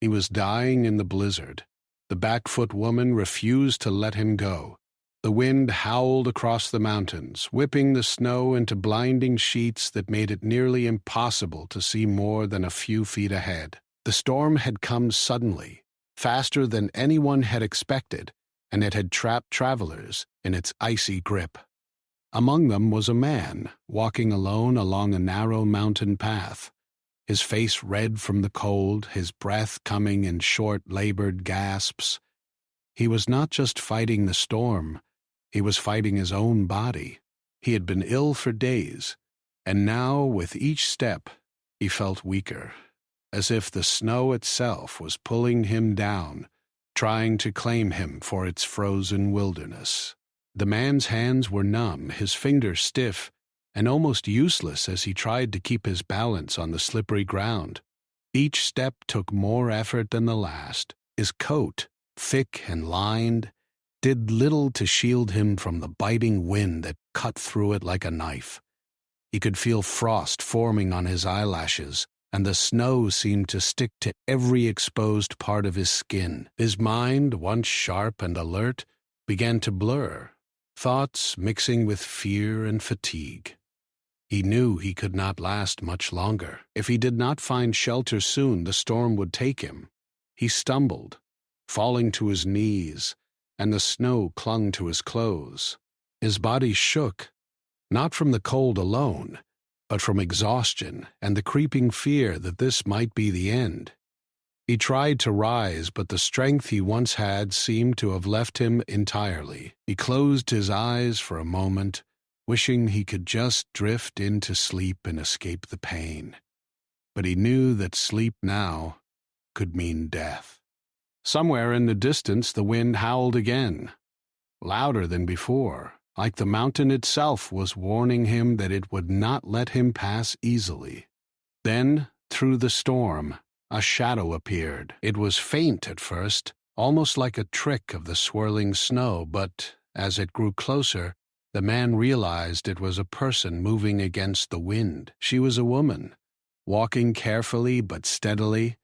He was dying in the blizzard. The Backfoot woman refused to let him go. The wind howled across the mountains, whipping the snow into blinding sheets that made it nearly impossible to see more than a few feet ahead. The storm had come suddenly, faster than anyone had expected, and it had trapped travelers in its icy grip. Among them was a man, walking alone along a narrow mountain path, his face red from the cold, his breath coming in short, labored gasps. He was not just fighting the storm, he was fighting his own body. He had been ill for days, and now, with each step, he felt weaker, as if the snow itself was pulling him down, trying to claim him for its frozen wilderness. The man's hands were numb, his fingers stiff, and almost useless as he tried to keep his balance on the slippery ground. Each step took more effort than the last. His coat, thick and lined, did little to shield him from the biting wind that cut through it like a knife. He could feel frost forming on his eyelashes, and the snow seemed to stick to every exposed part of his skin. His mind, once sharp and alert, began to blur, thoughts mixing with fear and fatigue. He knew he could not last much longer. If he did not find shelter soon, the storm would take him. He stumbled, falling to his knees, and the snow clung to his clothes. His body shook, not from the cold alone, but from exhaustion and the creeping fear that this might be the end. He tried to rise, but the strength he once had seemed to have left him entirely. He closed his eyes for a moment, wishing he could just drift into sleep and escape the pain. But he knew that sleep now could mean death. Somewhere in the distance the wind howled again, louder than before, like the mountain itself was warning him that it would not let him pass easily. Then, through the storm, a shadow appeared. It was faint at first, almost like a trick of the swirling snow, but as it grew closer, the man realized it was a person moving against the wind. She was a woman, walking carefully but steadily,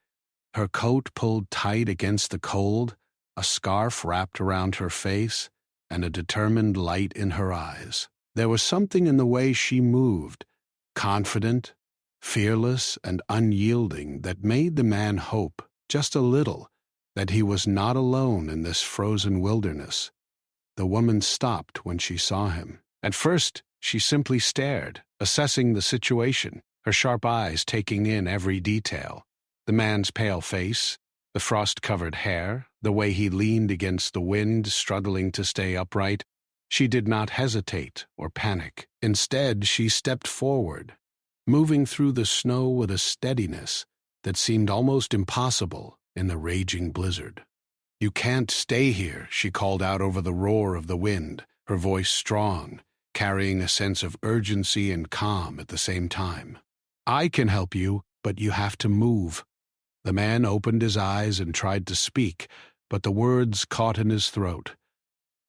her coat pulled tight against the cold, a scarf wrapped around her face, and a determined light in her eyes. There was something in the way she moved, confident, fearless, and unyielding, that made the man hope, just a little, that he was not alone in this frozen wilderness. The woman stopped when she saw him. At first, she simply stared, assessing the situation, her sharp eyes taking in every detail. The man's pale face, the frost-covered hair, the way he leaned against the wind, struggling to stay upright. She did not hesitate or panic. Instead, she stepped forward, moving through the snow with a steadiness that seemed almost impossible in the raging blizzard. "You can't stay here," she called out over the roar of the wind, her voice strong, carrying a sense of urgency and calm at the same time. "I can help you, but you have to move." The man opened his eyes and tried to speak, but the words caught in his throat.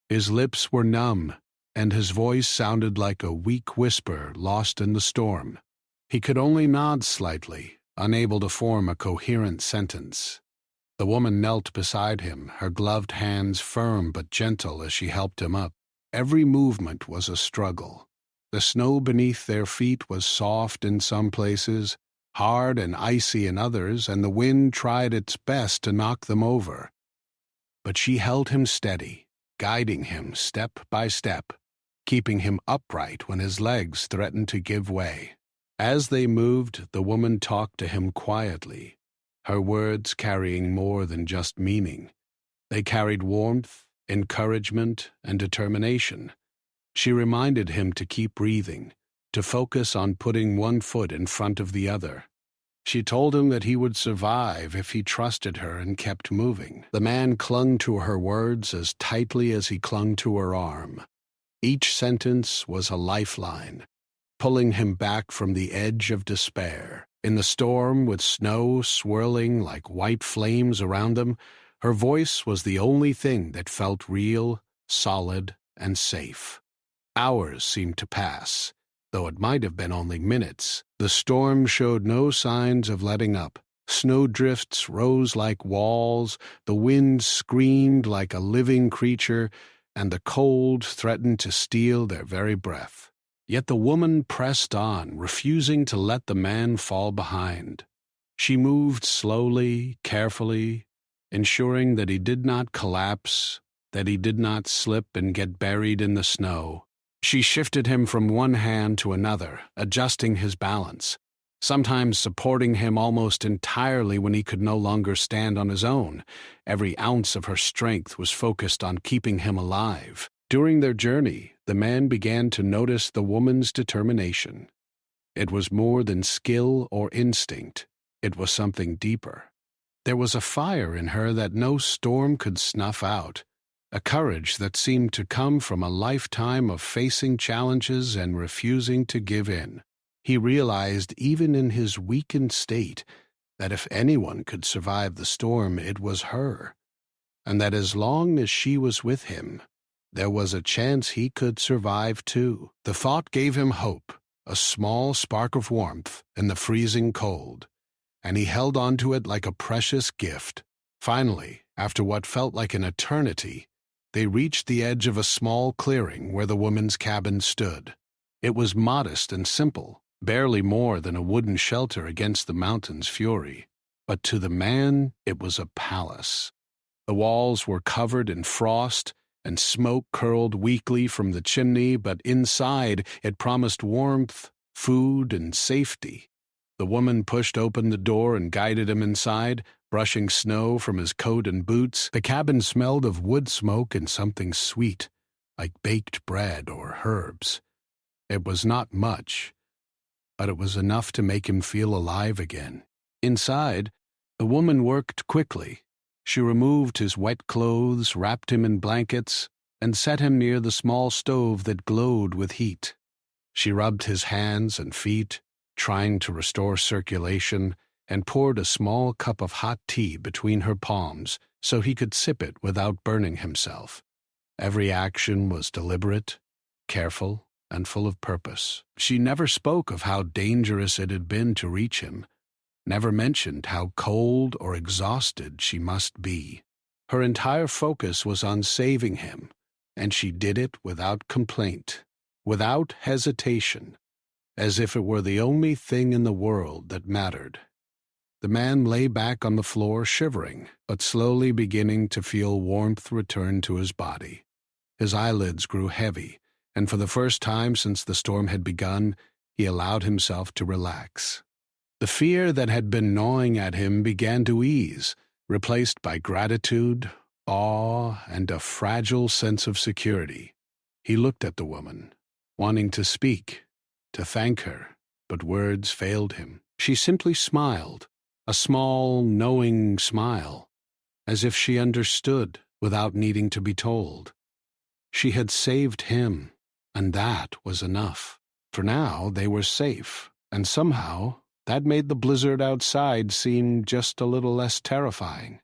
His lips were numb, and his voice sounded like a weak whisper lost in the storm. He could only nod slightly, unable to form a coherent sentence. The woman knelt beside him, her gloved hands firm but gentle as she helped him up. Every movement was a struggle. The snow beneath their feet was soft in some places, hard and icy in others, and the wind tried its best to knock them over. But she held him steady, guiding him step by step, keeping him upright when his legs threatened to give way. As they moved, the woman talked to him quietly, her words carrying more than just meaning. They carried warmth, encouragement, and determination. She reminded him to keep breathing, to focus on putting one foot in front of the other. She told him that he would survive if he trusted her and kept moving. The man clung to her words as tightly as he clung to her arm. Each sentence was a lifeline, pulling him back from the edge of despair. In the storm, with snow swirling like white flames around them, her voice was the only thing that felt real, solid, and safe. Hours seemed to pass, though it might have been only minutes. The storm showed no signs of letting up, Snowdrifts rose like walls, the wind screamed like a living creature, and the cold threatened to steal their very breath. Yet the woman pressed on, refusing to let the man fall behind. She moved slowly, carefully, ensuring that he did not collapse, that he did not slip and get buried in the snow. She shifted him from one hand to another, adjusting his balance, sometimes supporting him almost entirely when he could no longer stand on his own. Every ounce of her strength was focused on keeping him alive. During their journey, the man began to notice the woman's determination. It was more than skill or instinct. It was something deeper. There was a fire in her that no storm could snuff out, a courage that seemed to come from a lifetime of facing challenges and refusing to give in. He realized, even in his weakened state, that if anyone could survive the storm, it was her, and that as long as she was with him, there was a chance he could survive too. The thought gave him hope, a small spark of warmth in the freezing cold, and he held on to it like a precious gift. Finally, after what felt like an eternity, they reached the edge of a small clearing where the woman's cabin stood. It was modest and simple, barely more than a wooden shelter against the mountain's fury. But to the man, it was a palace. The walls were covered in frost, and smoke curled weakly from the chimney, but inside it promised warmth, food, and safety. The woman pushed open the door and guided him inside, brushing snow from his coat and boots. The cabin smelled of wood smoke and something sweet, like baked bread or herbs. It was not much, but it was enough to make him feel alive again. Inside, the woman worked quickly. She removed his wet clothes, wrapped him in blankets, and set him near the small stove that glowed with heat. She rubbed his hands and feet, trying to restore circulation, and poured a small cup of hot tea between her palms so he could sip it without burning himself. Every action was deliberate, careful, and full of purpose. She never spoke of how dangerous it had been to reach him, never mentioned how cold or exhausted she must be. Her entire focus was on saving him, and she did it without complaint, without hesitation, as if it were the only thing in the world that mattered. The man lay back on the floor shivering, but slowly beginning to feel warmth return to his body. His eyelids grew heavy, and for the first time since the storm had begun, he allowed himself to relax. The fear that had been gnawing at him began to ease, replaced by gratitude, awe, and a fragile sense of security. He looked at the woman, wanting to speak, to thank her, but words failed him. She simply smiled, a small, knowing smile, as if she understood without needing to be told. She had saved him, and that was enough. For now, they were safe, and somehow that made the blizzard outside seem just a little less terrifying.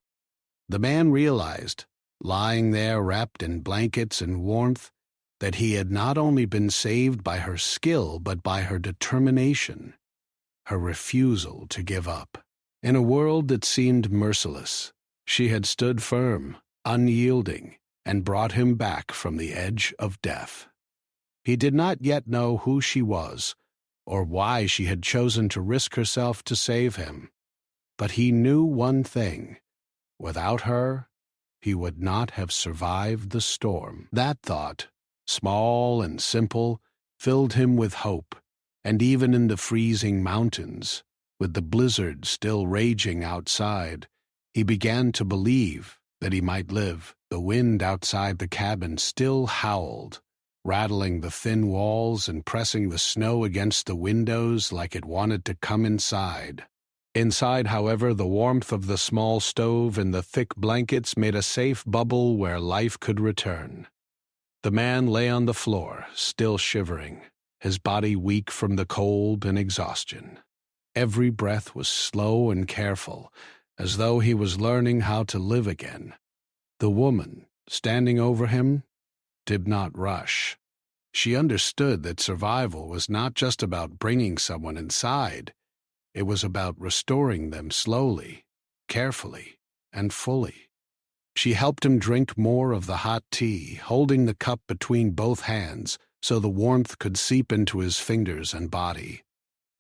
The man realized, lying there wrapped in blankets and warmth, that he had not only been saved by her skill but by her determination, her refusal to give up. In a world that seemed merciless, she had stood firm, unyielding, and brought him back from the edge of death. He did not yet know who she was, or why she had chosen to risk herself to save him. But he knew one thing: without her, he would not have survived the storm. That thought, small and simple, filled him with hope, and even in the freezing mountains, with the blizzard still raging outside, he began to believe that he might live. The wind outside the cabin still howled, rattling the thin walls and pressing the snow against the windows like it wanted to come inside. Inside, however, the warmth of the small stove and the thick blankets made a safe bubble where life could return. The man lay on the floor, still shivering, his body weak from the cold and exhaustion. Every breath was slow and careful, as though he was learning how to live again. The woman, standing over him, did not rush. She understood that survival was not just about bringing someone inside. It was about restoring them slowly, carefully, and fully. She helped him drink more of the hot tea, holding the cup between both hands so the warmth could seep into his fingers and body.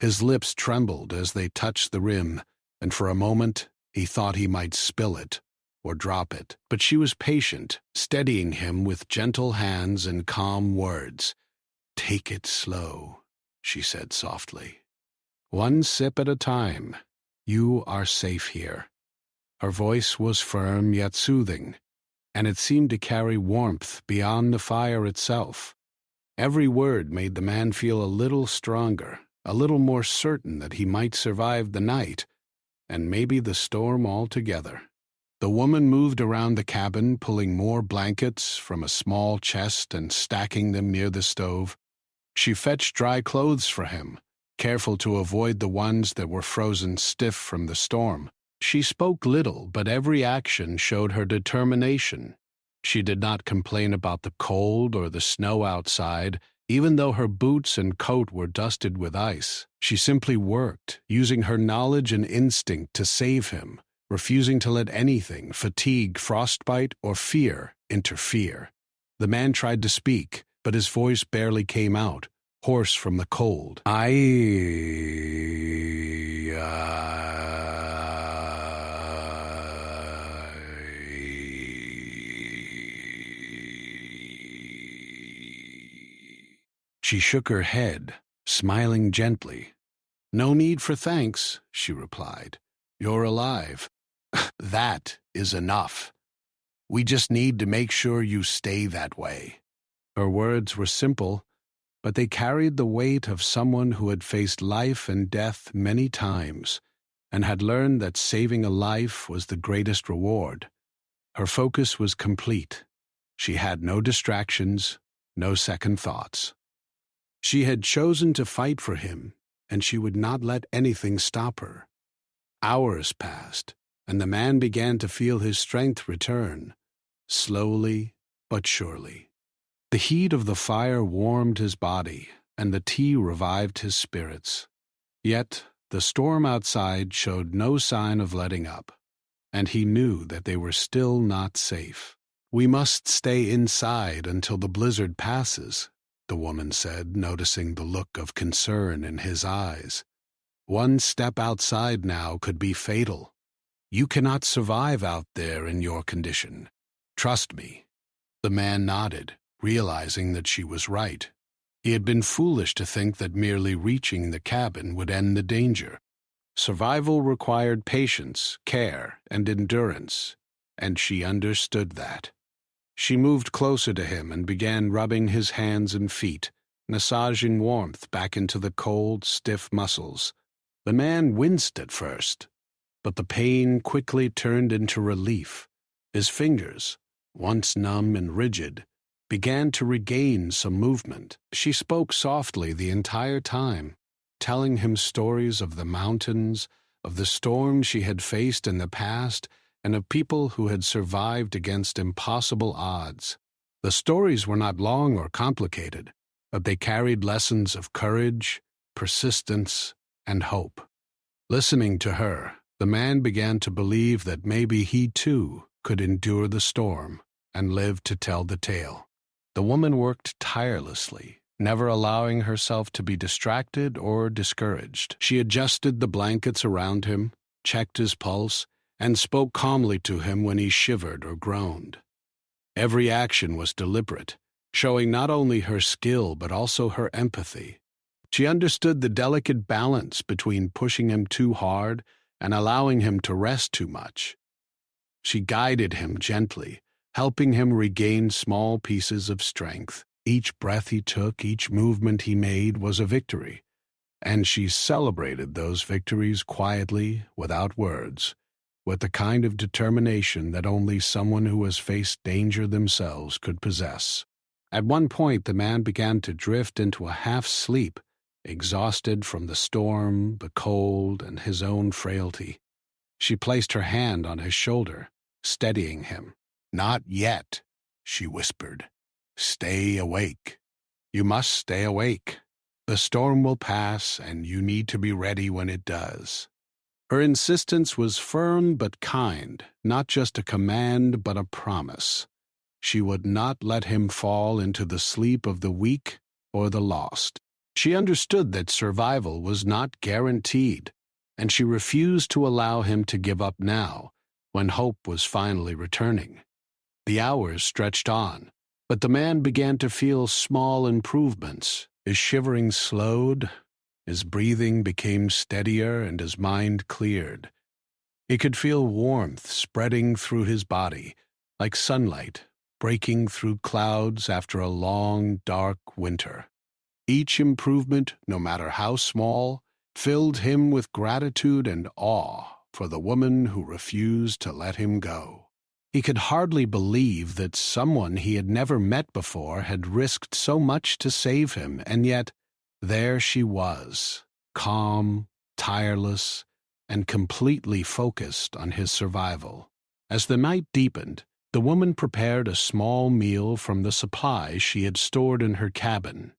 His lips trembled as they touched the rim, and for a moment he thought he might spill it or drop it. But she was patient, steadying him with gentle hands and calm words. "Take it slow," she said softly. "One sip at a time. You are safe here." Her voice was firm yet soothing, and it seemed to carry warmth beyond the fire itself. Every word made the man feel a little stronger, a little more certain that he might survive the night, and maybe the storm altogether. The woman moved around the cabin, pulling more blankets from a small chest and stacking them near the stove. She fetched dry clothes for him, careful to avoid the ones that were frozen stiff from the storm. She spoke little, but every action showed her determination. She did not complain about the cold or the snow outside, even though her boots and coat were dusted with ice. She simply worked, using her knowledge and instinct to save him, refusing to let anything, fatigue, frostbite, or fear, interfere. The man tried to speak, but his voice barely came out, hoarse from the cold. She shook her head, smiling gently. "No need for thanks," she replied. "You're alive. That is enough. We just need to make sure you stay that way." Her words were simple, but they carried the weight of someone who had faced life and death many times and had learned that saving a life was the greatest reward. Her focus was complete. She had no distractions, no second thoughts. She had chosen to fight for him, and she would not let anything stop her. Hours passed, and the man began to feel his strength return, slowly but surely. The heat of the fire warmed his body, and the tea revived his spirits. Yet the storm outside showed no sign of letting up, and he knew that they were still not safe. "We must stay inside until the blizzard passes," the woman said, noticing the look of concern in his eyes. "One step outside now could be fatal. You cannot survive out there in your condition. Trust me." The man nodded, realizing that she was right. He had been foolish to think that merely reaching the cabin would end the danger. Survival required patience, care, and endurance, and she understood that. She moved closer to him and began rubbing his hands and feet, massaging warmth back into the cold, stiff muscles. The man winced at first, but the pain quickly turned into relief. His fingers, once numb and rigid, began to regain some movement. She spoke softly the entire time, telling him stories of the mountains, of the storms she had faced in the past, and of people who had survived against impossible odds. The stories were not long or complicated, but they carried lessons of courage, persistence, and hope. Listening to her, the man began to believe that maybe he too could endure the storm and live to tell the tale. The woman worked tirelessly, never allowing herself to be distracted or discouraged. She adjusted the blankets around him, checked his pulse, and spoke calmly to him when he shivered or groaned. Every action was deliberate, showing not only her skill but also her empathy. She understood the delicate balance between pushing him too hard and allowing him to rest too much. She guided him gently, helping him regain small pieces of strength. Each breath he took, each movement he made was a victory, and she celebrated those victories quietly, without words, with the kind of determination that only someone who has faced danger themselves could possess. At one point, the man began to drift into a half-sleep, exhausted from the storm, the cold, and his own frailty. She placed her hand on his shoulder, steadying him. "Not yet," she whispered. "Stay awake. You must stay awake." The storm will pass, and you need to be ready when it does. Her insistence was firm but kind, not just a command but a promise. She would not let him fall into the sleep of the weak or the lost. She understood that survival was not guaranteed, and she refused to allow him to give up now, when hope was finally returning. The hours stretched on, but the man began to feel small improvements. His shivering slowed, his breathing became steadier, and his mind cleared. He could feel warmth spreading through his body, like sunlight breaking through clouds after a long, dark winter. Each improvement, no matter how small, filled him with gratitude and awe for the woman who refused to let him go. He could hardly believe that someone he had never met before had risked so much to save him, and yet there she was, calm, tireless, and completely focused on his survival. As the night deepened, the woman prepared a small meal from the supplies she had stored in her cabin.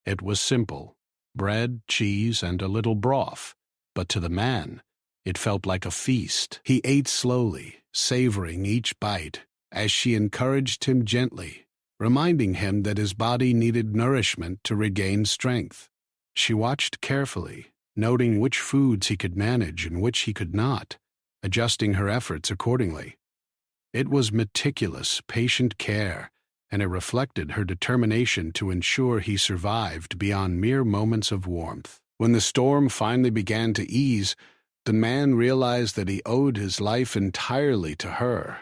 It was simple: bread, cheese, and a little broth, but to the man, it felt like a feast. He ate slowly, savoring each bite, as she encouraged him gently, reminding him that his body needed nourishment to regain strength. She watched carefully, noting which foods he could manage and which he could not, adjusting her efforts accordingly. It was meticulous, patient care, and it reflected her determination to ensure he survived beyond mere moments of warmth. When the storm finally began to ease, the man realized that he owed his life entirely to her.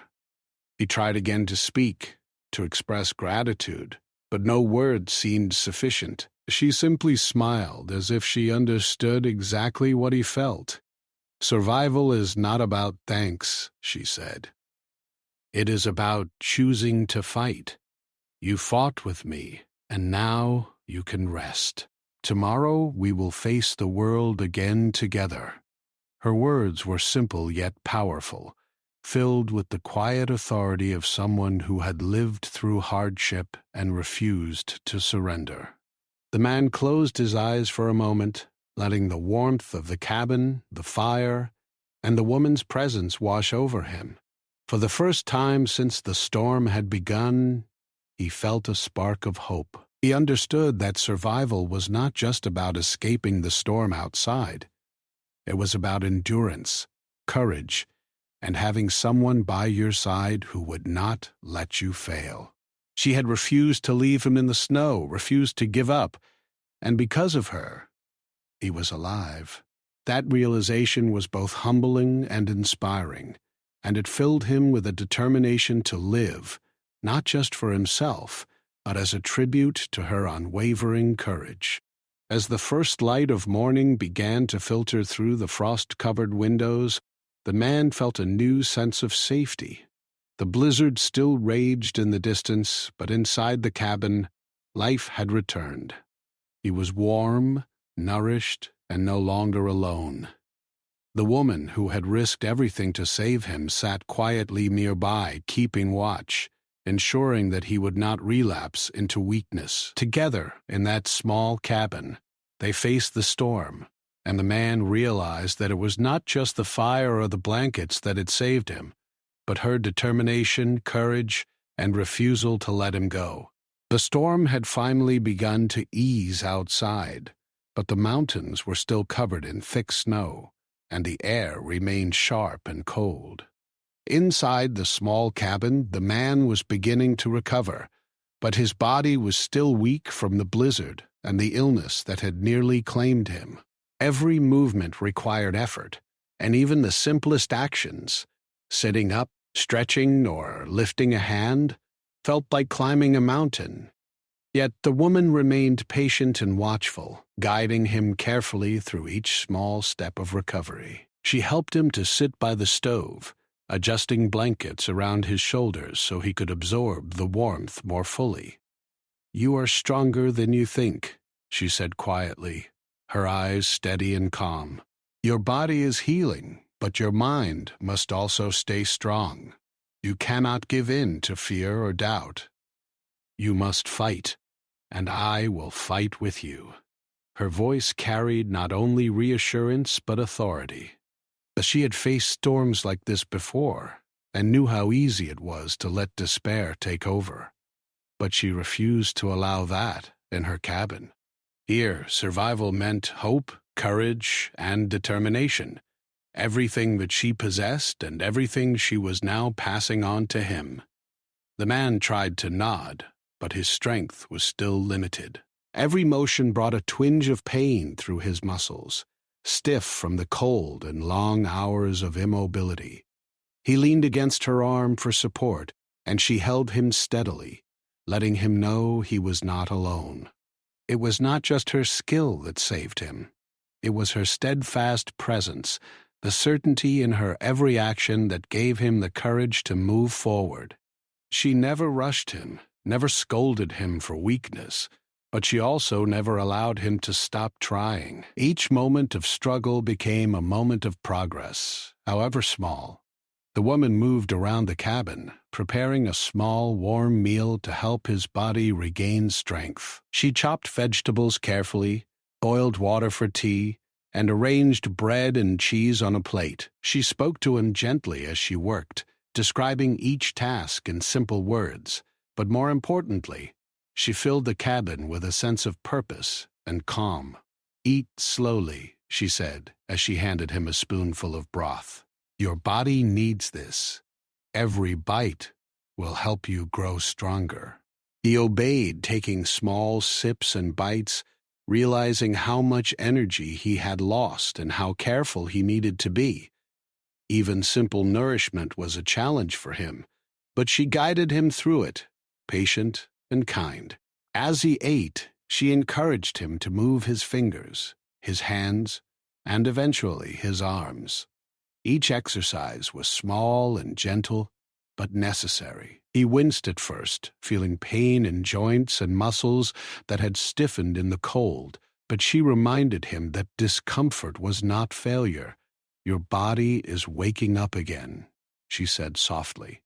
He tried again to speak, to express gratitude, but no words seemed sufficient. She simply smiled, as if she understood exactly what he felt. "Survival is not about thanks," she said. "It is about choosing to fight. You fought with me, and now you can rest. Tomorrow we will face the world again together." Her words were simple yet powerful, filled with the quiet authority of someone who had lived through hardship and refused to surrender. The man closed his eyes for a moment, letting the warmth of the cabin, the fire, and the woman's presence wash over him. For the first time since the storm had begun, he felt a spark of hope. He understood that survival was not just about escaping the storm outside. It was about endurance, courage, and having someone by your side who would not let you fail. She had refused to leave him in the snow, refused to give up, and because of her, he was alive. That realization was both humbling and inspiring, and it filled him with a determination to live, not just for himself, but as a tribute to her unwavering courage. As the first light of morning began to filter through the frost-covered windows, the man felt a new sense of safety. The blizzard still raged in the distance, but inside the cabin, life had returned. He was warm, nourished, and no longer alone. The woman who had risked everything to save him sat quietly nearby, keeping watch, ensuring that he would not relapse into weakness. Together, in that small cabin, they faced the storm, and the man realized that it was not just the fire or the blankets that had saved him, but her determination, courage, and refusal to let him go. The storm had finally begun to ease outside, but the mountains were still covered in thick snow, and the air remained sharp and cold. Inside the small cabin, the man was beginning to recover, but his body was still weak from the blizzard and the illness that had nearly claimed him. Every movement required effort, and even the simplest actions, sitting up, stretching, or lifting a hand, felt like climbing a mountain. Yet the woman remained patient and watchful, guiding him carefully through each small step of recovery. She helped him to sit by the stove, adjusting blankets around his shoulders so he could absorb the warmth more fully. "You are stronger than you think," she said quietly, her eyes steady and calm. "Your body is healing, but your mind must also stay strong. You cannot give in to fear or doubt. You must fight, and I will fight with you." Her voice carried not only reassurance but authority. She had faced storms like this before and knew how easy it was to let despair take over. But she refused to allow that in her cabin. Here, survival meant hope, courage, and determination. Everything that she possessed and everything she was now passing on to him. The man tried to nod, but his strength was still limited. Every motion brought a twinge of pain through his muscles, stiff from the cold and long hours of immobility. He leaned against her arm for support, and she held him steadily, letting him know he was not alone. It was not just her skill that saved him. It was her steadfast presence, the certainty in her every action that gave him the courage to move forward. She never rushed him, never scolded him for weakness, but she also never allowed him to stop trying. Each moment of struggle became a moment of progress, however small. The woman moved around the cabin, preparing a small, warm meal to help his body regain strength. She chopped vegetables carefully, boiled water for tea, and arranged bread and cheese on a plate. She spoke to him gently as she worked, describing each task in simple words, but more importantly, she filled the cabin with a sense of purpose and calm. "Eat slowly," she said as she handed him a spoonful of broth. "Your body needs this. Every bite will help you grow stronger." He obeyed, taking small sips and bites, realizing how much energy he had lost and how careful he needed to be. Even simple nourishment was a challenge for him, but she guided him through it, patient and kind. As he ate, she encouraged him to move his fingers, his hands, and eventually his arms. Each exercise was small and gentle, but necessary. He winced at first, feeling pain in joints and muscles that had stiffened in the cold, but she reminded him that discomfort was not failure. "Your body is waking up again," she said softly.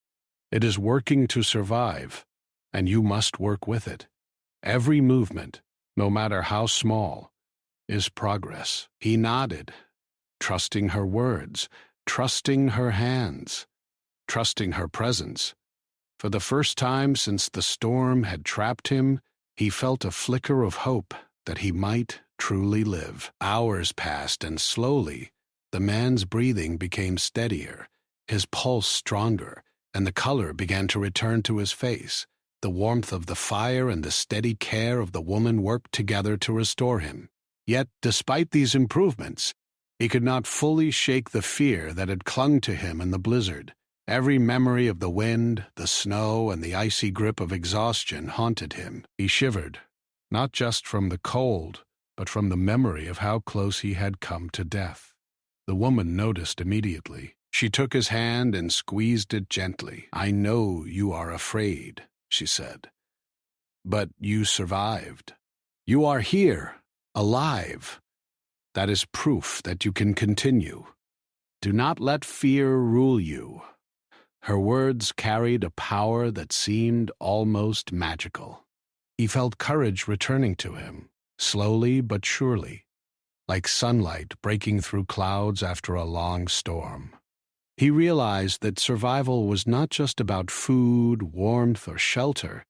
"It is working to survive, and you must work with it. Every movement, no matter how small, is progress." He nodded, trusting her words, trusting her hands, trusting her presence. For the first time since the storm had trapped him, he felt a flicker of hope that he might truly live. Hours passed, and slowly, the man's breathing became steadier, his pulse stronger, and the color began to return to his face. The warmth of the fire and the steady care of the woman worked together to restore him. Yet, despite these improvements, he could not fully shake the fear that had clung to him in the blizzard. Every memory of the wind, the snow, and the icy grip of exhaustion haunted him. He shivered, not just from the cold, but from the memory of how close he had come to death. The woman noticed immediately. She took his hand and squeezed it gently. "I know you are afraid," she said, "but you survived. You are here, alive. That is proof that you can continue. Do not let fear rule you." Her words carried a power that seemed almost magical. He felt courage returning to him, slowly but surely, like sunlight breaking through clouds after a long storm. He realized that survival was not just about food, warmth, or shelter.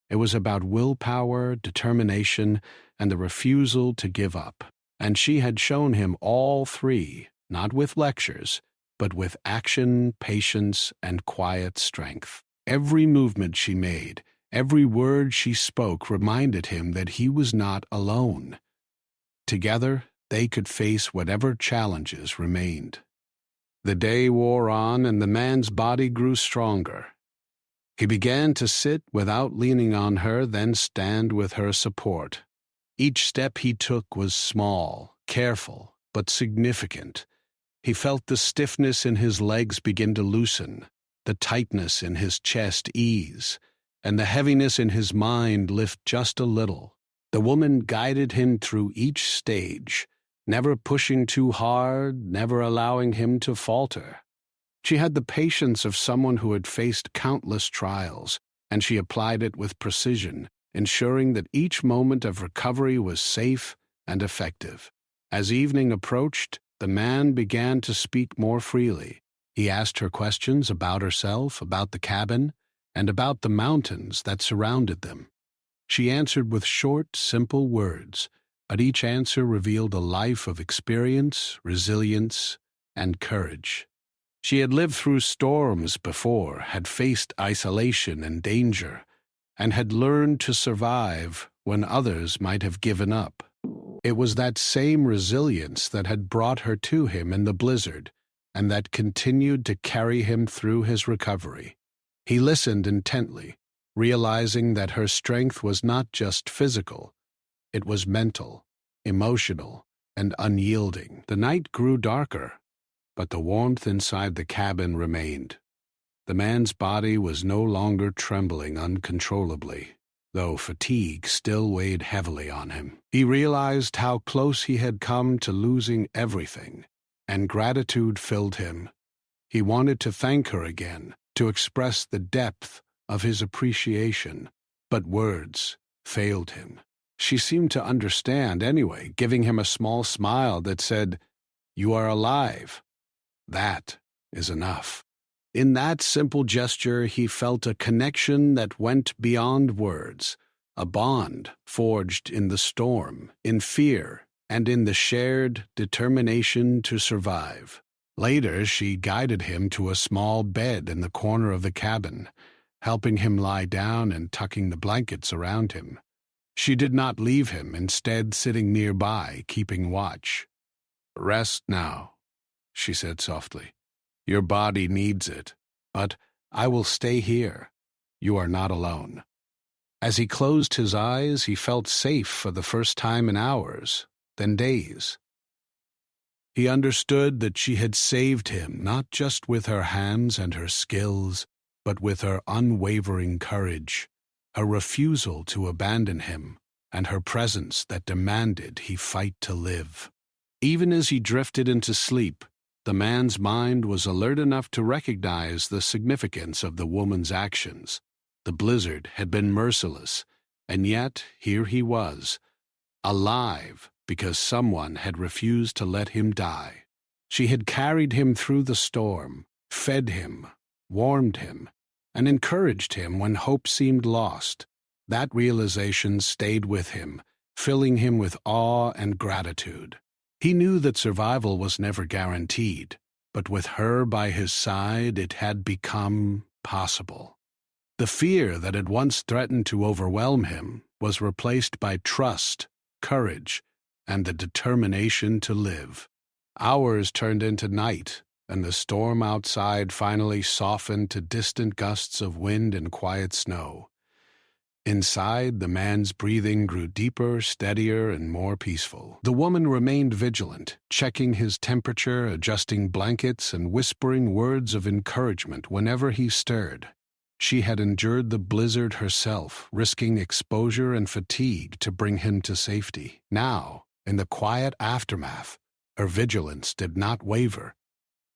It was about willpower, determination, and the refusal to give up. And she had shown him all three, not with lectures, but with action, patience, and quiet strength. Every movement she made, every word she spoke reminded him that he was not alone. Together, they could face whatever challenges remained. The day wore on, and the man's body grew stronger. He began to sit without leaning on her, then stand with her support. Each step he took was small, careful, but significant. He felt the stiffness in his legs begin to loosen, the tightness in his chest ease, and the heaviness in his mind lift just a little. The woman guided him through each stage, never pushing too hard, never allowing him to falter. She had the patience of someone who had faced countless trials, and she applied it with precision, ensuring that each moment of recovery was safe and effective. As evening approached, the man began to speak more freely. He asked her questions about herself, about the cabin, and about the mountains that surrounded them. She answered with short, simple words, but each answer revealed a life of experience, resilience, and courage. She had lived through storms before, had faced isolation and danger, and had learned to survive when others might have given up. It was that same resilience that had brought her to him in the blizzard, and that continued to carry him through his recovery. He listened intently, realizing that her strength was not just physical, it was mental, emotional, and unyielding. The night grew darker, but the warmth inside the cabin remained. The man's body was no longer trembling uncontrollably, though fatigue still weighed heavily on him. He realized how close he had come to losing everything, and gratitude filled him. He wanted to thank her again, to express the depth of his appreciation, but words failed him. She seemed to understand anyway, giving him a small smile that said, "You are alive. That is enough." In that simple gesture, he felt a connection that went beyond words, a bond forged in the storm, in fear, and in the shared determination to survive. Later, she guided him to a small bed in the corner of the cabin, helping him lie down and tucking the blankets around him. She did not leave him, instead sitting nearby, keeping watch. "Rest now," she said softly. "Your body needs it, but I will stay here. You are not alone." As he closed his eyes, he felt safe for the first time in hours, then days. He understood that she had saved him not just with her hands and her skills, but with her unwavering courage, her refusal to abandon him, and her presence that demanded he fight to live. Even as he drifted into sleep, the man's mind was alert enough to recognize the significance of the woman's actions. The blizzard had been merciless, and yet here he was, alive because someone had refused to let him die. She had carried him through the storm, fed him, warmed him, and encouraged him when hope seemed lost. That realization stayed with him, filling him with awe and gratitude. He knew that survival was never guaranteed, but with her by his side, it had become possible. The fear that had once threatened to overwhelm him was replaced by trust, courage, and the determination to live. Hours turned into night, and the storm outside finally softened to distant gusts of wind and quiet snow. Inside, the man's breathing grew deeper, steadier, and more peaceful. The woman remained vigilant, checking his temperature, adjusting blankets, and whispering words of encouragement whenever he stirred. She had endured the blizzard herself, risking exposure and fatigue to bring him to safety. Now, in the quiet aftermath, her vigilance did not waver.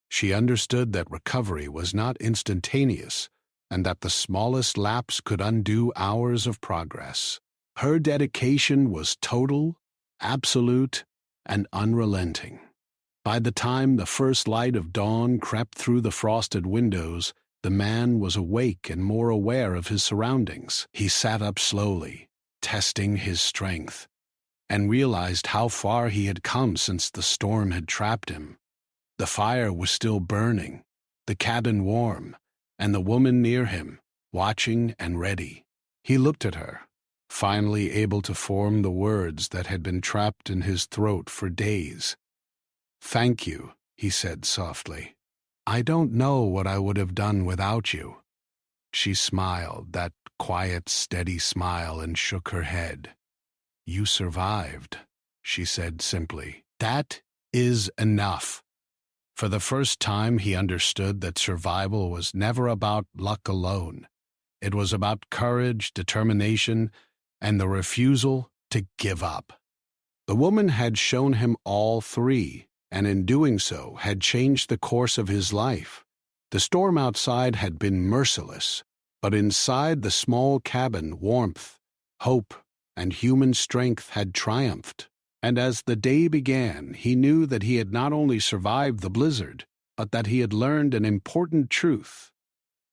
She understood that recovery was not instantaneous, and that the smallest lapse could undo hours of progress. Her dedication was total, absolute, and unrelenting. By the time the first light of dawn crept through the frosted windows, the man was awake and more aware of his surroundings. He sat up slowly, testing his strength, and realized how far he had come since the storm had trapped him. The fire was still burning, the cabin warm, and the woman near him, watching and ready. He looked at her, finally able to form the words that had been trapped in his throat for days. "Thank you," he said softly. "I don't know what I would have done without you." She smiled, that quiet, steady smile, and shook her head. "You survived," she said simply. "That is enough." For the first time, he understood that survival was never about luck alone. It was about courage, determination, and the refusal to give up. The woman had shown him all three, and in doing so had changed the course of his life. The storm outside had been merciless, but inside the small cabin, warmth, hope, and human strength had triumphed. And as the day began, he knew that he had not only survived the blizzard, but that he had learned an important truth,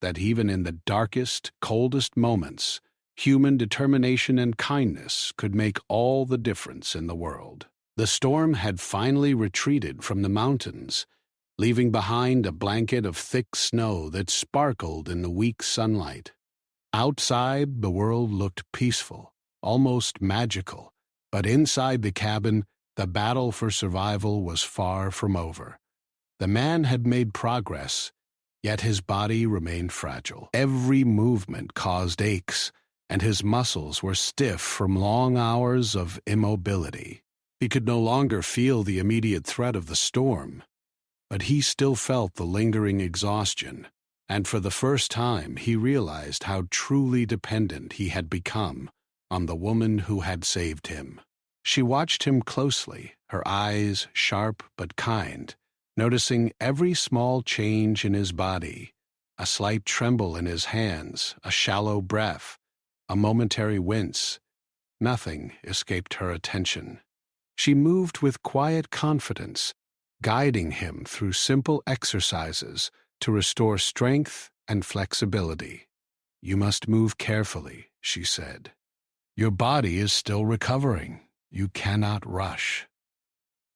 that even in the darkest, coldest moments, human determination and kindness could make all the difference in the world. The storm had finally retreated from the mountains, leaving behind a blanket of thick snow that sparkled in the weak sunlight. Outside, the world looked peaceful, almost magical, but inside the cabin, the battle for survival was far from over. The man had made progress, yet his body remained fragile. Every movement caused aches, and his muscles were stiff from long hours of immobility. He could no longer feel the immediate threat of the storm, but he still felt the lingering exhaustion, and for the first time he realized how truly dependent he had become on the woman who had saved him. She watched him closely, her eyes sharp but kind, noticing every small change in his body, a slight tremble in his hands, a shallow breath, a momentary wince. Nothing escaped her attention. She moved with quiet confidence, guiding him through simple exercises to restore strength and flexibility. "You must move carefully," she said. "Your body is still recovering. You cannot rush."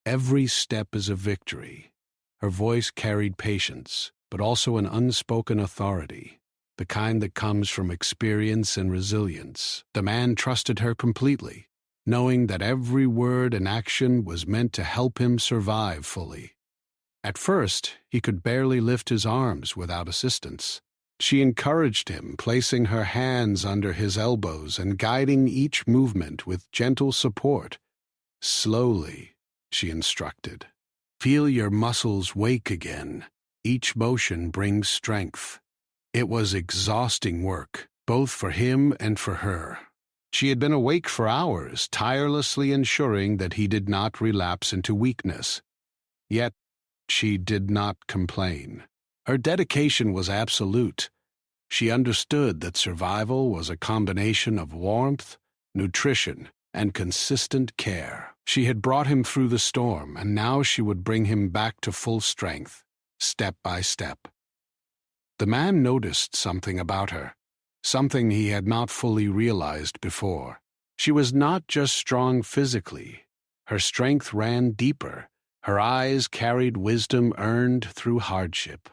Every step is a victory. Her voice carried patience, but also an unspoken authority, the kind that comes from experience and resilience. The man trusted her completely, knowing that every word and action was meant to help him survive fully. At first, he could barely lift his arms without assistance. She encouraged him, placing her hands under his elbows and guiding each movement with gentle support. "Slowly," she instructed. "Feel your muscles wake again. Each motion brings strength." It was exhausting work, both for him and for her. She had been awake for hours, tirelessly ensuring that he did not relapse into weakness. Yet, she did not complain. Her dedication was absolute. She understood that survival was a combination of warmth, nutrition, and consistent care. She had brought him through the storm, and now she would bring him back to full strength, step by step. The man noticed something about her, something he had not fully realized before. She was not just strong physically. Her strength ran deeper. Her eyes carried wisdom earned through hardship.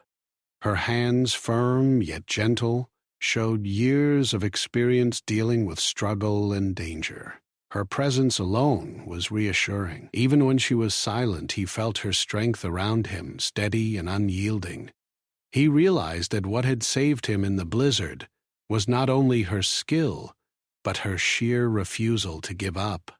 Her hands, firm yet gentle, showed years of experience dealing with struggle and danger. Her presence alone was reassuring. Even when she was silent, he felt her strength around him, steady and unyielding. He realized that what had saved him in the blizzard was not only her skill, but her sheer refusal to give up.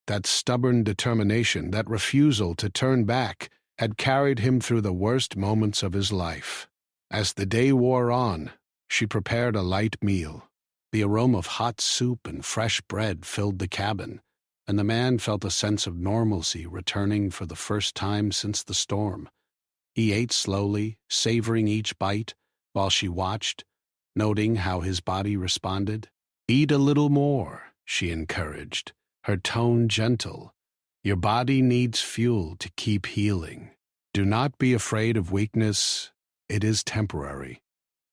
That stubborn determination, that refusal to turn back, had carried him through the worst moments of his life. As the day wore on, she prepared a light meal. The aroma of hot soup and fresh bread filled the cabin, and the man felt a sense of normalcy returning for the first time since the storm. He ate slowly, savoring each bite, while she watched, noting how his body responded. "Eat a little more," she encouraged, her tone gentle. "Your body needs fuel to keep healing. Do not be afraid of weakness. It is temporary."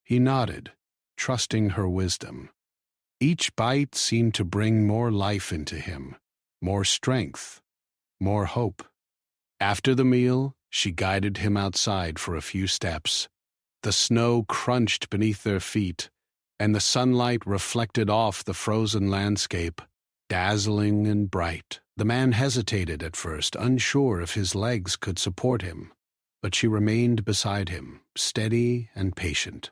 He nodded, trusting her wisdom. Each bite seemed to bring more life into him, more strength, more hope. After the meal, she guided him outside for a few steps. The snow crunched beneath their feet, and the sunlight reflected off the frozen landscape, dazzling and bright. The man hesitated at first, unsure if his legs could support him, but she remained beside him, steady and patient.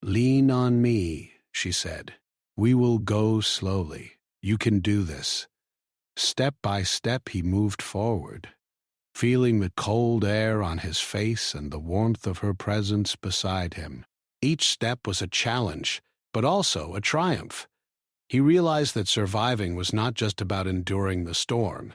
"Lean on me," she said. "We will go slowly. You can do this." Step by step he moved forward, feeling the cold air on his face and the warmth of her presence beside him. Each step was a challenge, but also a triumph. He realized that surviving was not just about enduring the storm.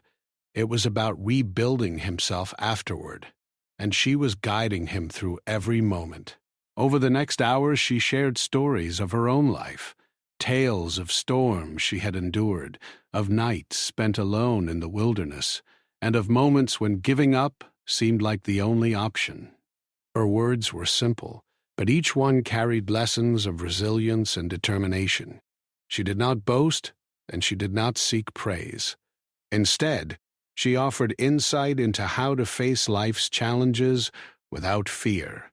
It was about rebuilding himself afterward, and she was guiding him through every moment. Over the next hours, she shared stories of her own life, Tales of storms she had endured, of nights spent alone in the wilderness, and of moments when giving up seemed like the only option. Her words were simple, but each one carried lessons of resilience and determination. She did not boast, and she did not seek praise. Instead, she offered insight into how to face life's challenges without fear,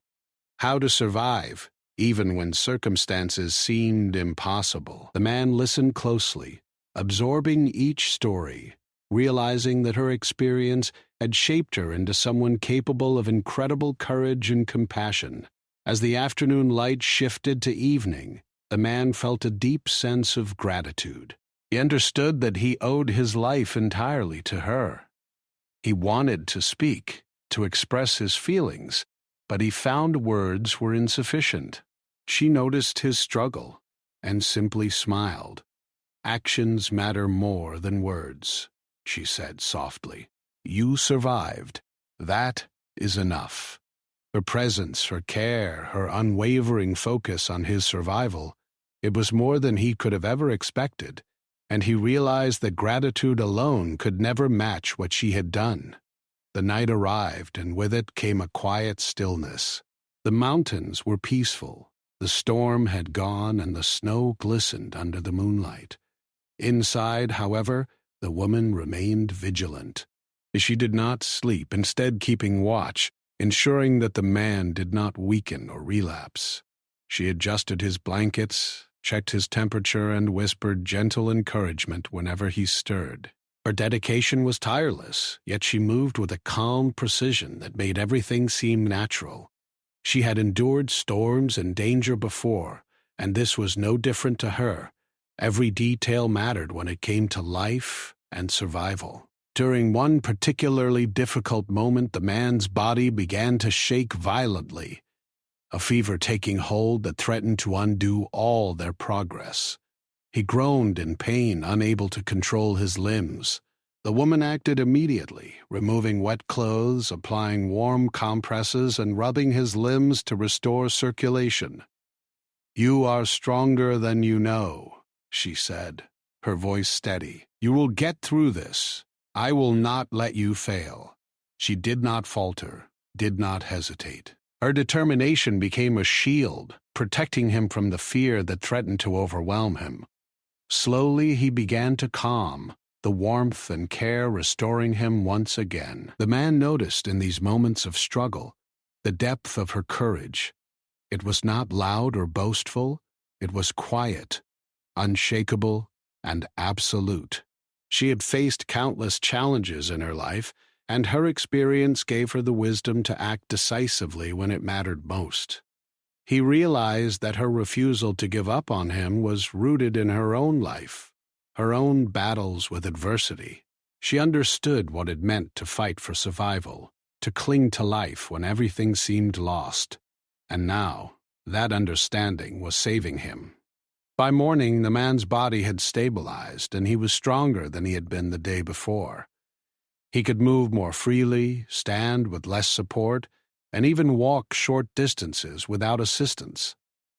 how to survive even when circumstances seemed impossible. The man listened closely, absorbing each story, realizing that her experience had shaped her into someone capable of incredible courage and compassion. As the afternoon light shifted to evening, the man felt a deep sense of gratitude. He understood that he owed his life entirely to her. He wanted to speak, to express his feelings, but he found words were insufficient. She noticed his struggle and simply smiled. "Actions matter more than words," she said softly. "You survived. That is enough." Her presence, her care, her unwavering focus on his survival, it was more than he could have ever expected, and he realized that gratitude alone could never match what she had done. The night arrived, and with it came a quiet stillness. The mountains were peaceful. The storm had gone, and the snow glistened under the moonlight. Inside, however, the woman remained vigilant. She did not sleep, instead keeping watch, ensuring that the man did not weaken or relapse. She adjusted his blankets, checked his temperature, and whispered gentle encouragement whenever he stirred. Her dedication was tireless, yet she moved with a calm precision that made everything seem natural. She had endured storms and danger before, and this was no different to her. Every detail mattered when it came to life and survival. During one particularly difficult moment, the man's body began to shake violently, a fever taking hold that threatened to undo all their progress. He groaned in pain, unable to control his limbs. The woman acted immediately, removing wet clothes, applying warm compresses, and rubbing his limbs to restore circulation. "You are stronger than you know," she said, her voice steady. "You will get through this. I will not let you fail." She did not falter, did not hesitate. Her determination became a shield, protecting him from the fear that threatened to overwhelm him. Slowly he began to calm, the warmth and care restoring him once again. The man noticed in these moments of struggle the depth of her courage. It was not loud or boastful, it was quiet, unshakable, and absolute. She had faced countless challenges in her life, and her experience gave her the wisdom to act decisively when it mattered most. He realized that her refusal to give up on him was rooted in her own life, her own battles with adversity. She understood what it meant to fight for survival, to cling to life when everything seemed lost. And now, that understanding was saving him. By morning, the man's body had stabilized, and he was stronger than he had been the day before. He could move more freely, stand with less support, and even walk short distances without assistance.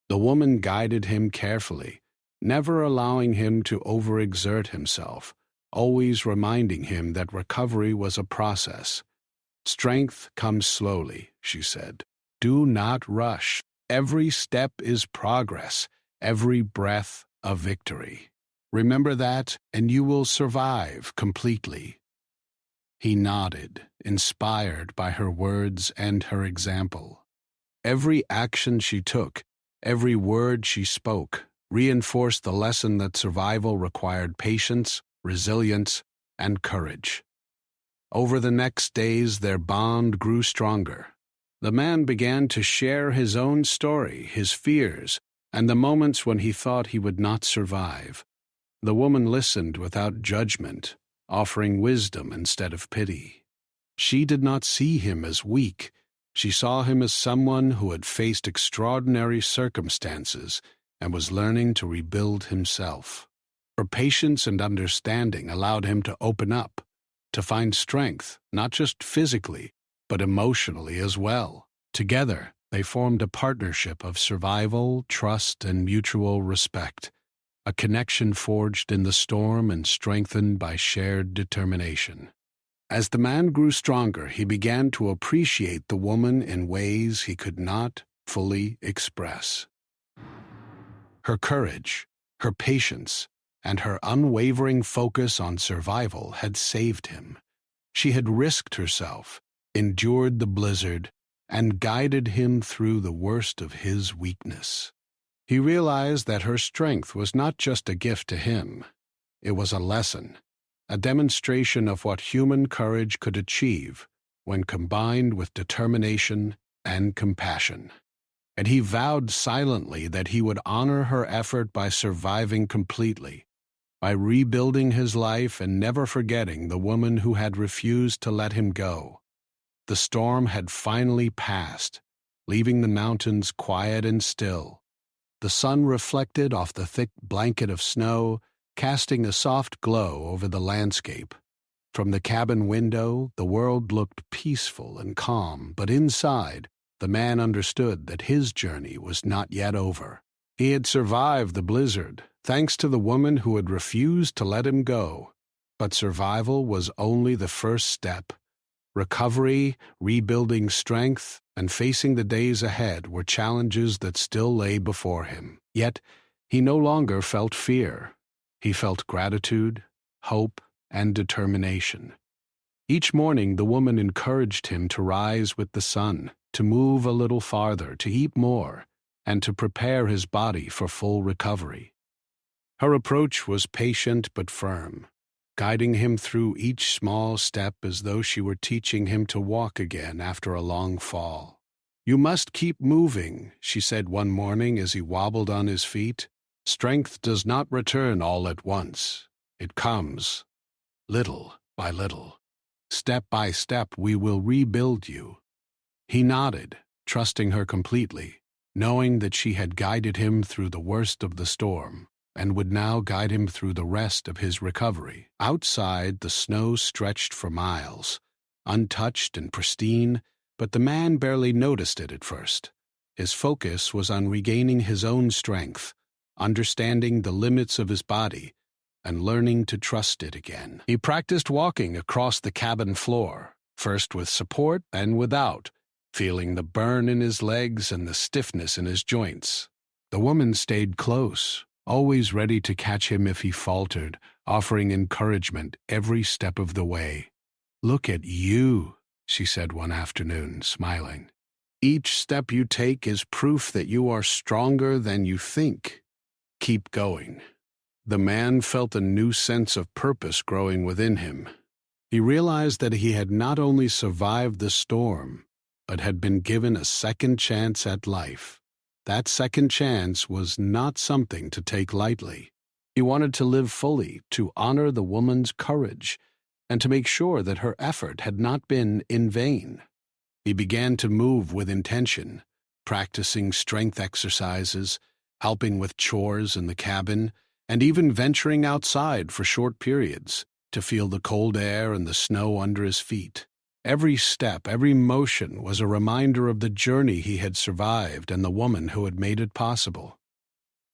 The woman guided him carefully, never allowing him to overexert himself, always reminding him that recovery was a process. "Strength comes slowly," she said. "Do not rush. Every step is progress, every breath a victory. Remember that, and you will survive completely." He nodded, inspired by her words and her example. Every action she took, every word she spoke, reinforced the lesson that survival required patience, resilience, and courage. Over the next days, their bond grew stronger. The man began to share his own story, his fears, and the moments when he thought he would not survive. The woman listened without judgment, offering wisdom instead of pity. She did not see him as weak. She saw him as someone who had faced extraordinary circumstances and was learning to rebuild himself. Her patience and understanding allowed him to open up, to find strength, not just physically, but emotionally as well. Together, they formed a partnership of survival, trust, and mutual respect, a connection forged in the storm and strengthened by shared determination. As the man grew stronger, he began to appreciate the woman in ways he could not fully express. Her courage, her patience, and her unwavering focus on survival had saved him. She had risked herself, endured the blizzard, and guided him through the worst of his weakness. He realized that her strength was not just a gift to him. It was a lesson, a demonstration of what human courage could achieve when combined with determination and compassion. And he vowed silently that he would honor her effort by surviving completely, by rebuilding his life and never forgetting the woman who had refused to let him go. The storm had finally passed, leaving the mountains quiet and still. The sun reflected off the thick blanket of snow, casting a soft glow over the landscape. From the cabin window, the world looked peaceful and calm, but inside, the man understood that his journey was not yet over. He had survived the blizzard, thanks to the woman who had refused to let him go. But survival was only the first step. Recovery, rebuilding strength, and facing the days ahead were challenges that still lay before him. Yet, he no longer felt fear. He felt gratitude, hope, and determination. Each morning, the woman encouraged him to rise with the sun, to move a little farther, to eat more, and to prepare his body for full recovery. Her approach was patient but firm, guiding him through each small step as though she were teaching him to walk again after a long fall. "You must keep moving," she said one morning as he wobbled on his feet. "Strength does not return all at once. It comes, little by little. Step by step we will rebuild you." He nodded, trusting her completely, knowing that she had guided him through the worst of the storm, and would now guide him through the rest of his recovery. Outside, the snow stretched for miles, untouched and pristine, but the man barely noticed it at first. His focus was on regaining his own strength, understanding the limits of his body, and learning to trust it again. He practiced walking across the cabin floor, first with support and without, feeling the burn in his legs and the stiffness in his joints. The woman stayed close, always ready to catch him if he faltered, offering encouragement every step of the way. "Look at you," she said one afternoon, smiling. "Each step you take is proof that you are stronger than you think. Keep going." The man felt a new sense of purpose growing within him. He realized that he had not only survived the storm, but had been given a second chance at life. That second chance was not something to take lightly. He wanted to live fully, to honor the woman's courage, and to make sure that her effort had not been in vain. He began to move with intention, practicing strength exercises, helping with chores in the cabin, and even venturing outside for short periods to feel the cold air and the snow under his feet. Every step, every motion was a reminder of the journey he had survived and the woman who had made it possible.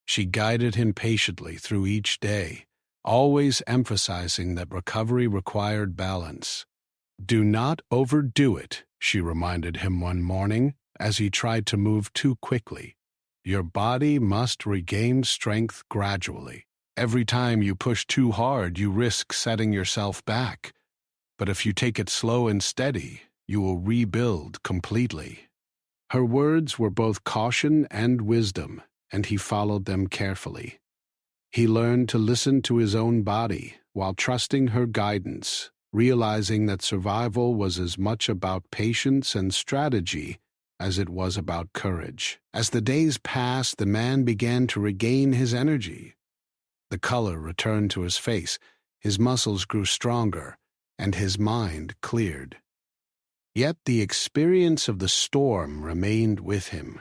She guided him patiently through each day, always emphasizing that recovery required balance. "Do not overdo it," she reminded him one morning as he tried to move too quickly. "Your body must regain strength gradually. Every time you push too hard, you risk setting yourself back. But if you take it slow and steady, you will rebuild completely." Her words were both caution and wisdom, and he followed them carefully. He learned to listen to his own body while trusting her guidance, realizing that survival was as much about patience and strategy as it was about courage. As the days passed, the man began to regain his energy. The color returned to his face, his muscles grew stronger, and his mind cleared. Yet the experience of the storm remained with him.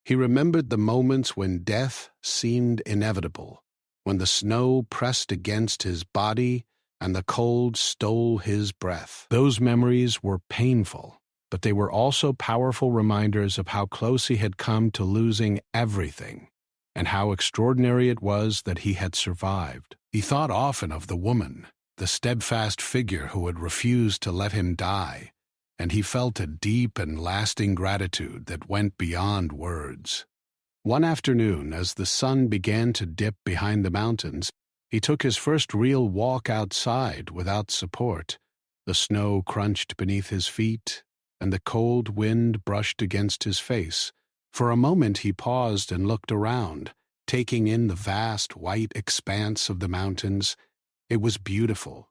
He remembered the moments when death seemed inevitable, when the snow pressed against his body and the cold stole his breath. Those memories were painful, but they were also powerful reminders of how close he had come to losing everything. and how extraordinary it was that he had survived. He thought often of the woman, the steadfast figure who had refused to let him die, and he felt a deep and lasting gratitude that went beyond words. One afternoon, as the sun began to dip behind the mountains, he took his first real walk outside without support. The snow crunched beneath his feet, and the cold wind brushed against his face. For a moment he paused and looked around, taking in the vast white expanse of the mountains. It was beautiful,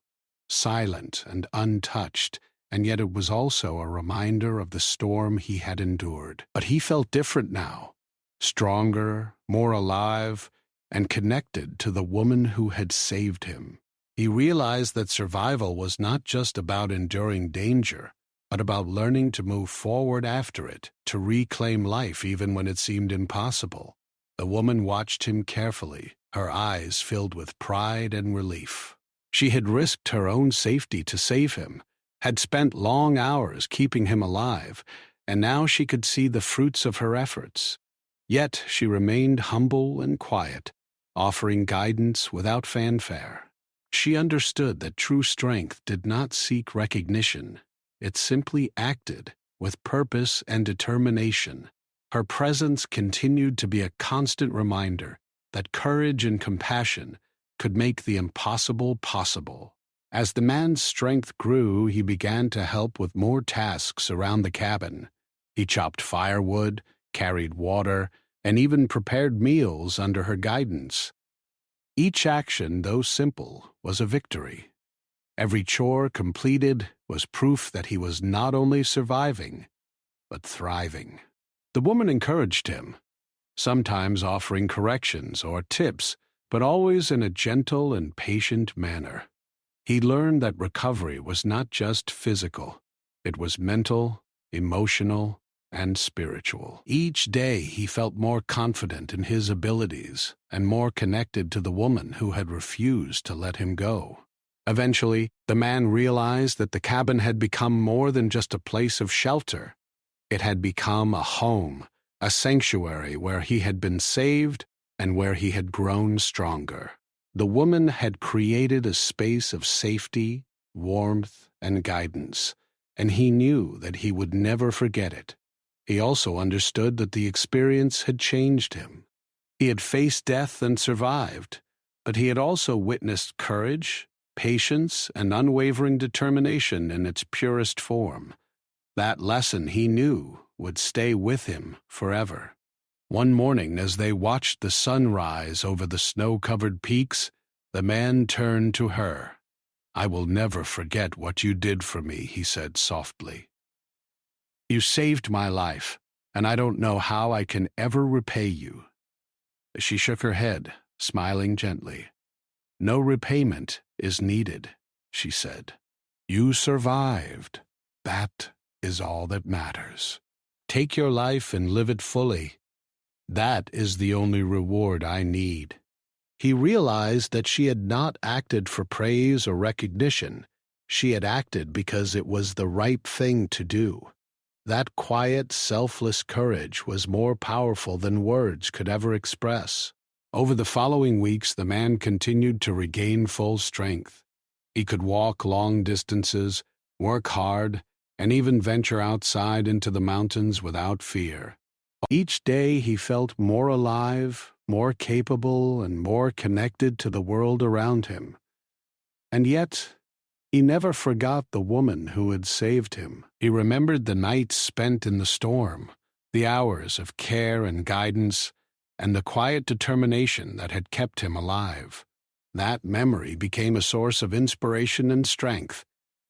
silent and untouched, and yet it was also a reminder of the storm he had endured. But he felt different now, stronger, more alive, and connected to the woman who had saved him. He realized that survival was not just about enduring danger, but about learning to move forward after it, to reclaim life even when it seemed impossible. The woman watched him carefully, her eyes filled with pride and relief. She had risked her own safety to save him, had spent long hours keeping him alive, and now she could see the fruits of her efforts. Yet she remained humble and quiet, offering guidance without fanfare. She understood that true strength did not seek recognition. It simply acted with purpose and determination. Her presence continued to be a constant reminder that courage and compassion could make the impossible possible. As the man's strength grew, he began to help with more tasks around the cabin. He chopped firewood, carried water, and even prepared meals under her guidance. Each action, though simple, was a victory. Every chore completed was proof that he was not only surviving, but thriving. The woman encouraged him, sometimes offering corrections or tips, but always in a gentle and patient manner. He learned that recovery was not just physical, it was mental, emotional, and spiritual. Each day he felt more confident in his abilities and more connected to the woman who had refused to let him go. Eventually, the man realized that the cabin had become more than just a place of shelter. It had become a home, a sanctuary where he had been saved and where he had grown stronger. The woman had created a space of safety, warmth, and guidance, and he knew that he would never forget it. He also understood that the experience had changed him. He had faced death and survived, but he had also witnessed courage, patience, and unwavering determination in its purest form. That lesson, he knew, would stay with him forever. One morning, as they watched the sun rise over the snow-covered peaks, the man turned to her. "I will never forget what you did for me," he said softly. "You saved my life, and I don't know how I can ever repay you." She shook her head, smiling gently. "No repayment is needed," she said. "You survived. That is all that matters. Take your life and live it fully. That is the only reward I need." He realized that she had not acted for praise or recognition. She had acted because it was the right thing to do. That quiet, selfless courage was more powerful than words could ever express. Over the following weeks, the man continued to regain full strength. He could walk long distances, work hard, and even venture outside into the mountains without fear. Each day he felt more alive, more capable, and more connected to the world around him. And yet, he never forgot the woman who had saved him. He remembered the nights spent in the storm, the hours of care and guidance, and the quiet determination that had kept him alive. That memory became a source of inspiration and strength,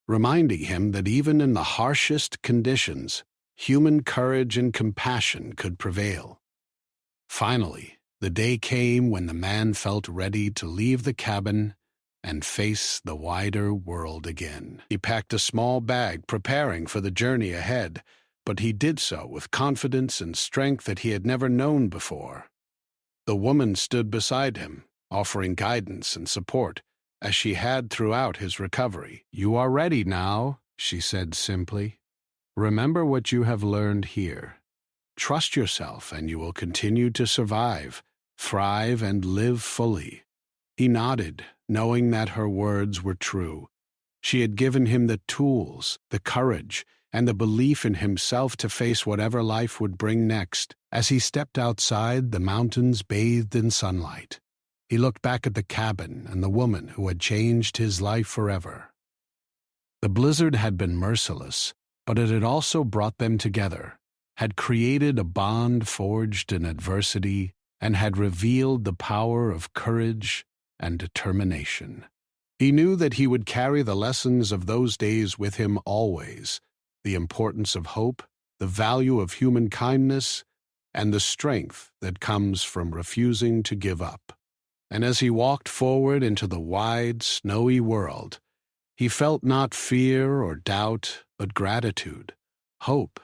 reminding him that even in the harshest conditions, human courage and compassion could prevail. Finally, the day came when the man felt ready to leave the cabin and face the wider world again. He packed a small bag, preparing for the journey ahead, but he did so with confidence and strength that he had never known before. The woman stood beside him, offering guidance and support, as she had throughout his recovery. "You are ready now," she said simply. "Remember what you have learned here. Trust yourself and you will continue to survive, thrive, and live fully. He nodded, knowing that her words were true. She had given him the tools, the courage, and the belief in himself to face whatever life would bring next. As he stepped outside, the mountains bathed in sunlight. He looked back at the cabin and the woman who had changed his life forever. The blizzard had been merciless, but it had also brought them together, had created a bond forged in adversity, and had revealed the power of courage and determination. He knew that he would carry the lessons of those days with him always, the importance of hope, the value of human kindness, and the strength that comes from refusing to give up. And as he walked forward into the wide, snowy world, he felt not fear or doubt, but gratitude, hope,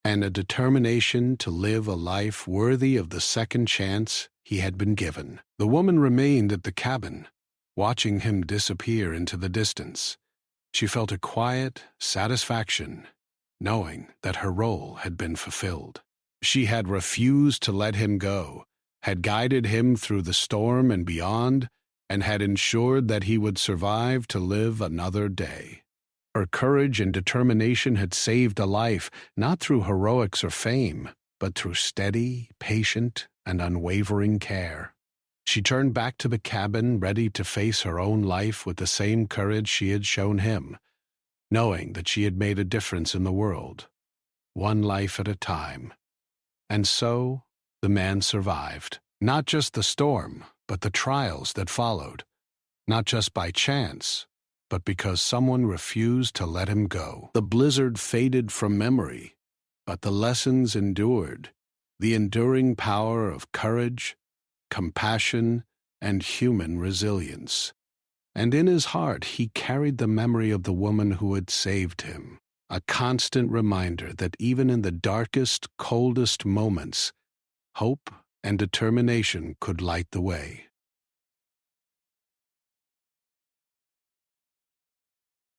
and a determination to live a life worthy of the second chance he had been given. The woman remained at the cabin, watching him disappear into the distance. She felt a quiet satisfaction, knowing that her role had been fulfilled. She had refused to let him go, had guided him through the storm and beyond, and had ensured that he would survive to live another day. Her courage and determination had saved a life, not through heroics or fame, but through steady, patient, and unwavering care. She turned back to the cabin, ready to face her own life with the same courage she had shown him, knowing that she had made a difference in the world, one life at a time. And so, the man survived, not just the storm, but the trials that followed, not just by chance, but because someone refused to let him go. The blizzard faded from memory, but the lessons endured, the enduring power of courage, compassion, and human resilience. And in his heart he carried the memory of the woman who had saved him, a constant reminder that even in the darkest, coldest moments, hope and determination could light the way.